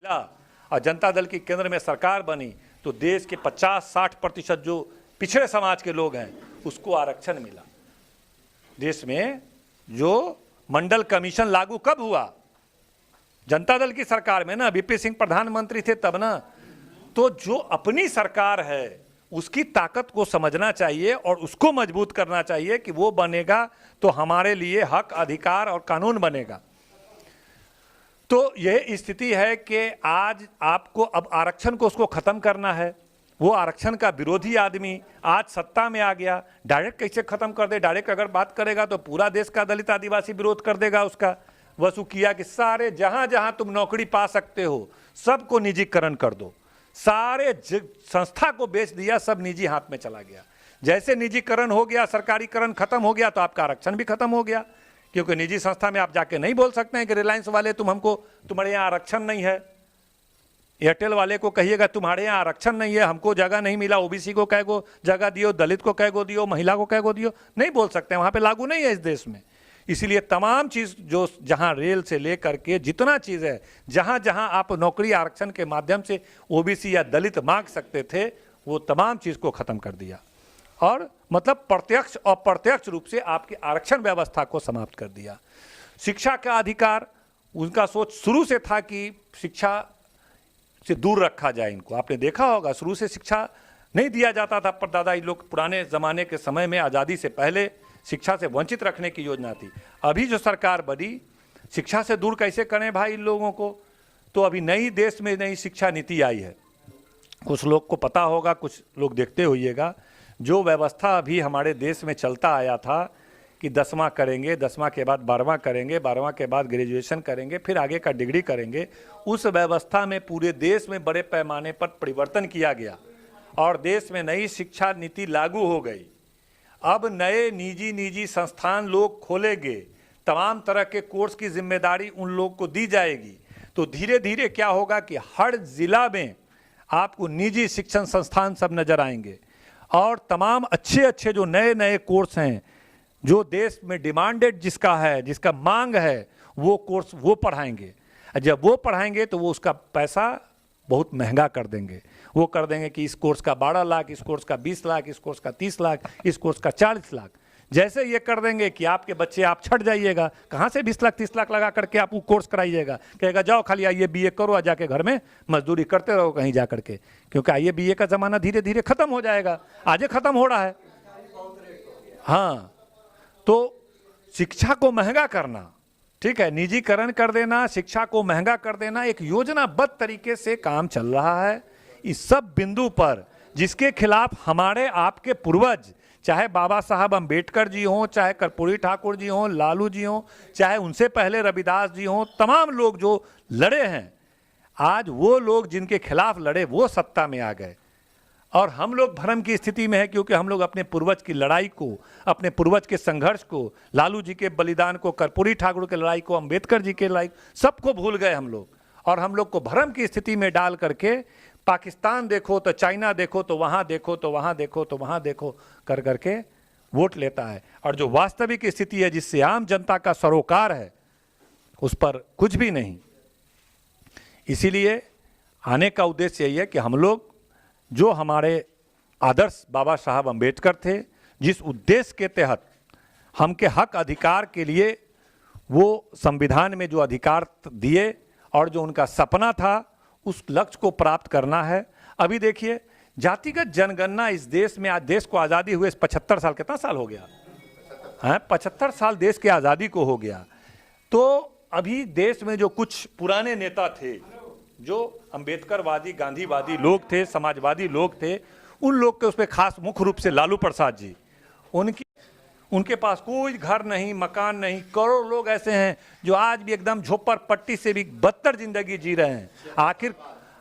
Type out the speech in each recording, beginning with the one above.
और जनता दल की केंद्र में सरकार बनी तो देश के 50-60% जो पिछड़े समाज के लोग हैं उसको आरक्षण मिला। देश में जो मंडल कमीशन लागू कब हुआ? जनता दल की सरकार में ना, वीपी सिंह प्रधानमंत्री थे तब ना। तो जो अपनी सरकार है उसकी ताकत को समझना चाहिए और उसको मजबूत करना चाहिए कि वो बनेगा तो हमारे लिए हक, अधिकार और कानून बनेगा। तो यह स्थिति है कि आज आपको अब आरक्षण को उसको खत्म करना है। वो आरक्षण का विरोधी आदमी आज सत्ता में आ गया, डायरेक्ट कैसे खत्म कर दे? डायरेक्ट अगर बात करेगा तो पूरा देश का दलित आदिवासी विरोध कर देगा उसका। वसु किया कि सारे जहां जहां तुम नौकरी पा सकते हो सबको निजीकरण कर दो, सारे संस्था को बेच दिया, सब निजी हाथ में चला गया। जैसे निजीकरण हो गया, सरकारीकरण खत्म हो गया तो आपका आरक्षण भी खत्म हो गया, क्योंकि निजी संस्था में आप जाके नहीं बोल सकते हैं कि रिलायंस वाले तुम्हारे यहाँ आरक्षण नहीं है, एयरटेल वाले को कहिएगा तुम्हारे यहाँ आरक्षण नहीं है, हमको जगह नहीं मिला, ओबीसी को कह गो जगह दियो, दलित को कह गो दियो, महिला को कह गो दियो, नहीं बोल सकते हैं, वहाँ पे लागू नहीं है इस देश में। इसीलिए तमाम चीज़ जो जहाँ रेल से लेकर के जितना चीज़ है, जहाँ जहाँ आप नौकरी आरक्षण के माध्यम से ओबीसी या दलित मांग सकते थे, वो तमाम चीज़ को ख़त्म कर दिया और मतलब प्रत्यक्ष और अप्रत्यक्ष रूप से आपकी आरक्षण व्यवस्था को समाप्त कर दिया। शिक्षा का अधिकार, उनका सोच शुरू से था कि शिक्षा से दूर रखा जाए इनको। आपने देखा होगा शुरू से शिक्षा नहीं दिया जाता था, परदादा लोग पुराने ज़माने के समय में आज़ादी से पहले शिक्षा से वंचित रखने की योजना थी। अभी जो सरकार बनी, शिक्षा से दूर कैसे करें भाई इन लोगों को? तो अभी नई देश में नई शिक्षा नीति आई है। कुछ लोग को पता होगा, कुछ लोग देखते होइएगा, जो व्यवस्था अभी हमारे देश में चलता आया था कि 10वां करेंगे, 10वां के बाद 12वां करेंगे, 12वां के बाद ग्रेजुएशन करेंगे, फिर आगे का डिग्री करेंगे, उस व्यवस्था में पूरे देश में बड़े पैमाने पर परिवर्तन किया गया और देश में नई शिक्षा नीति लागू हो गई। अब नए निजी संस्थान लोग खोलेंगे, तमाम तरह के कोर्स की जिम्मेदारी उन लोग को दी जाएगी। तो धीरे धीरे क्या होगा कि हर जिला में आपको निजी शिक्षण संस्थान सब नजर आएंगे और तमाम अच्छे जो नए कोर्स हैं, जो देश में डिमांडेड जिसका है, जिसका मांग है, वो कोर्स वो पढ़ाएंगे। जब वो पढ़ाएंगे तो वो उसका पैसा बहुत महंगा कर देंगे। वो कर देंगे कि इस कोर्स का 12 लाख, इस कोर्स का 20 लाख, इस कोर्स का 30 लाख, इस कोर्स का 40 लाख। जैसे ये कर देंगे कि आपके बच्चे आप छट जाइएगा, कहाँ से 20 लाख 30 लाख लगा करके आप वो कोर्स कराइएगा? कहेगा जाओ खाली आइए बीए करो और जाके घर में मजदूरी करते रहो कहीं जा करके, क्योंकि आइए बीए का ज़माना धीरे धीरे खत्म हो जाएगा, आज खत्म हो रहा है। हाँ, तो शिक्षा को महंगा करना, ठीक है, निजीकरण कर देना, शिक्षा को महंगा कर देना, एक योजनाबद्ध तरीके से काम चल रहा है। इस सब बिंदु पर जिसके खिलाफ हमारे आपके पूर्वज, चाहे बाबा साहब अंबेडकर जी हों, चाहे कर्पूरी ठाकुर जी हों, लालू जी हों, चाहे उनसे पहले रविदास जी हों, तमाम लोग जो लड़े हैं, आज वो लोग जिनके खिलाफ लड़े वो सत्ता में आ गए और हम लोग भ्रम की स्थिति में है, क्योंकि हम लोग अपने पूर्वज की लड़ाई को, अपने पूर्वज के संघर्ष को, लालू जी के बलिदान को, कर्पूरी ठाकुर की लड़ाई को, अंबेडकर जी की लड़ाई, सबको भूल गए हम लोग। और हम लोग को भ्रम की स्थिति में डाल करके पाकिस्तान देखो तो चाइना देखो तो वहाँ देखो तो वहाँ देखो तो वहाँ देखो कर करके वोट लेता है। और जो वास्तविक स्थिति है जिससे आम जनता का सरोकार है उस पर कुछ भी नहीं। इसीलिए आने का उद्देश्य यही है कि हम लोग जो हमारे आदर्श बाबा साहब अंबेडकर थे, जिस उद्देश्य के तहत हमके हक अधिकार के लिए वो संविधान में जो अधिकार दिए और जो उनका सपना था, उस लक्ष्य को प्राप्त करना है। अभी देखिए जातिगत जनगणना इस देश में, आज देश को आज़ादी हुए 75 साल, कितना साल हो गया है? 75 साल देश के आज़ादी को हो गया। तो अभी देश में जो कुछ पुराने नेता थे, जो अंबेडकरवादी, गांधीवादी लोग थे, समाजवादी लोग थे, उन लोग के उस पर खास मुख्य रूप से लालू प्रसाद जी, उनके पास कोई घर नहीं, मकान नहीं। करोड़ लोग ऐसे हैं जो आज भी एकदम झोपड़ पट्टी से भी बदतर जिंदगी जी रहे हैं। आखिर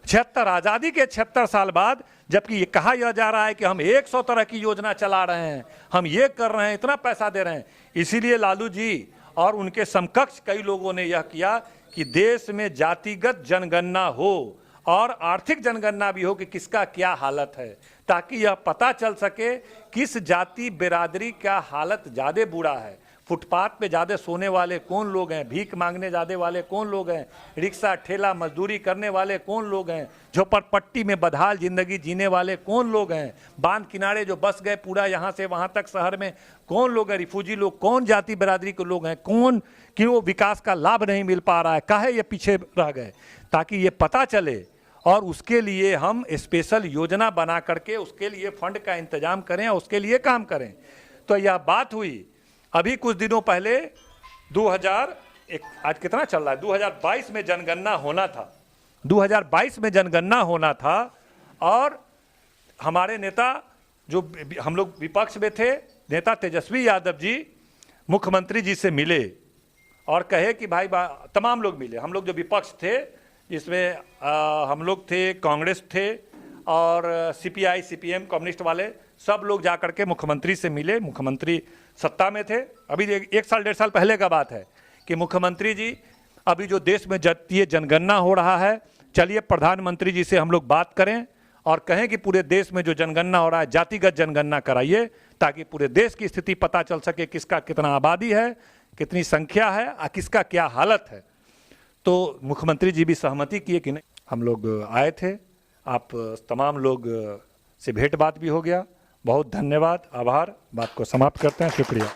76 आज़ादी के 76 साल बाद, जबकि ये कहा यह जा रहा है कि हम 100 तरह की योजना चला रहे हैं, हम ये कर रहे हैं, इतना पैसा दे रहे हैं। इसीलिए लालू जी और उनके समकक्ष कई लोगों ने यह किया कि देश में जातिगत जनगणना हो और आर्थिक जनगणना भी हो कि किसका क्या हालत है, ताकि यह पता चल सके किस जाति बिरादरी का हालत ज़्यादा बुरा है, फुटपाथ पे ज़्यादा सोने वाले कौन लोग हैं, भीख मांगने जाने वाले कौन लोग हैं, रिक्शा ठेला मजदूरी करने वाले कौन लोग हैं, झोपड़पट्टी में बदहाल ज़िंदगी जीने वाले कौन लोग हैं, बांध किनारे जो बस गए पूरा यहाँ से वहाँ तक शहर में कौन लोग हैं, रिफ्यूजी लोग कौन जाति बिरादरी के लोग हैं, कौन क्यों विकास का लाभ नहीं मिल पा रहा है, काहे ये पीछे रह गए, ताकि ये पता चले और उसके लिए हम स्पेशल योजना बना करके उसके लिए फंड का इंतजाम करें और उसके लिए काम करें। तो यह बात हुई अभी कुछ दिनों पहले आज कितना चल रहा है, 2022 में जनगणना होना था, 2022 में जनगणना होना था और हमारे नेता जो हम लोग विपक्ष में थे, नेता तेजस्वी यादव जी मुख्यमंत्री जी से मिले और कहे कि भाई तमाम लोग मिले, हम लोग जो विपक्ष थे जिसमें हम लोग थे, कांग्रेस थे और सीपीआई सीपीएम कम्युनिस्ट वाले सब लोग जाकर के मुख्यमंत्री से मिले। मुख्यमंत्री सत्ता में थे, अभी 1 साल 1.5 साल पहले का बात है कि मुख्यमंत्री जी अभी जो देश में ये जनगणना हो रहा है, चलिए प्रधानमंत्री जी से हम लोग बात करें और कहें कि पूरे देश में जो जनगणना हो रहा है जातिगत जनगणना कराइए ताकि पूरे देश की स्थिति पता चल सके, किसका कितना आबादी है, कितनी संख्या है और किसका क्या हालत है। तो मुख्यमंत्री जी भी सहमति किए कि नहीं। हम लोग आए थे, आप तमाम लोग से भेंट बात भी हो गया। बहुत धन्यवाद, आभार। बात को समाप्त करते हैं, शुक्रिया।